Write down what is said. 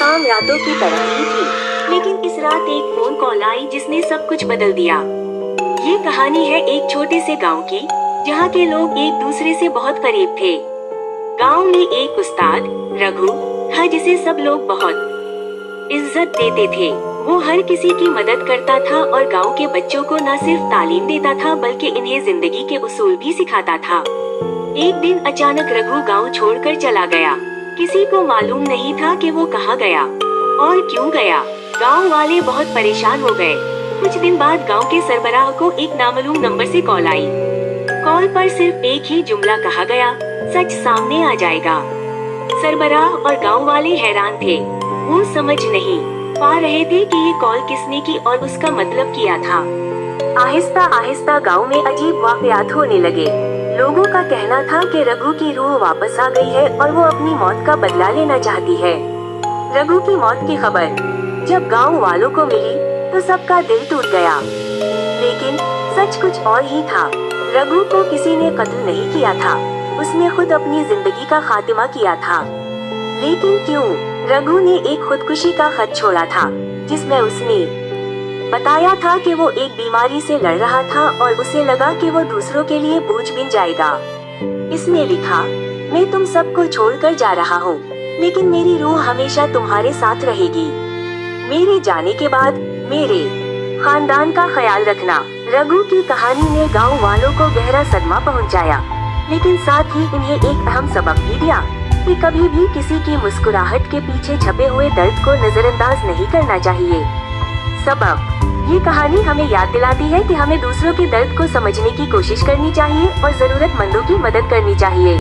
काम रातों की तरह ही थी, लेकिन इस रात एक फोन कॉल आई जिसने सब कुछ बदल दिया। ये कहानी है एक छोटे से गांव की, जहाँ के लोग एक दूसरे से बहुत करीब थे। गांव में एक उस्ताद रघु था जिसे सब लोग बहुत इज्जत देते थे। वो हर किसी की मदद करता था और गांव के बच्चों को न सिर्फ तालीम देता था बल्कि इन्हें जिंदगी के उसूल भी सिखाता था। एक दिन अचानक रघु गांव छोड़कर चला गया। किसी को मालूम नहीं था कि वो कहाँ गया और क्यों गया। गांव वाले बहुत परेशान हो गए। कुछ दिन बाद गांव के सरबराह को एक नामालूम नंबर से कॉल आई। कॉल पर सिर्फ एक ही जुमला कहा गया, सच सामने आ जाएगा। सरबराह और गांव वाले हैरान थे। वो समझ नहीं पा रहे थे कि ये कॉल किसने की और उसका मतलब क्या था। आहिस्ता आहिस्ता गांव में अजीब वाकयात होने लगे। लोगों का कहना था कि रघु की रूह वापस आ गई है और वो अपनी मौत का बदला लेना चाहती है। रघु की मौत की खबर जब गांव वालों को मिली तो सबका दिल टूट गया। लेकिन सच कुछ और ही था। रघु को किसी ने कत्ल नहीं किया था, उसने खुद अपनी जिंदगी का खात्मा किया था। लेकिन क्यों? रघु ने एक खुदकुशी का खत छोड़ा था जिसमें उसने बताया था कि वो एक बीमारी से लड़ रहा था और उसे लगा कि वो दूसरों के लिए बोझ बन जाएगा। इसने लिखा, मैं तुम सबको छोड़कर जा रहा हूँ, लेकिन मेरी रूह हमेशा तुम्हारे साथ रहेगी। मेरे जाने के बाद मेरे खानदान का ख्याल रखना। रघु की कहानी ने गांव वालों को गहरा सदमा पहुंचाया, लेकिन साथ ही इन्हें एक अहम सबक भी दिया कि कभी भी किसी की मुस्कुराहट के पीछे छुपे हुए दर्द को नजरअंदाज नहीं करना चाहिए। सबक: ये कहानी हमें याद दिलाती है कि हमें दूसरों के दर्द को समझने की कोशिश करनी चाहिए और जरूरतमंदों की मदद करनी चाहिए।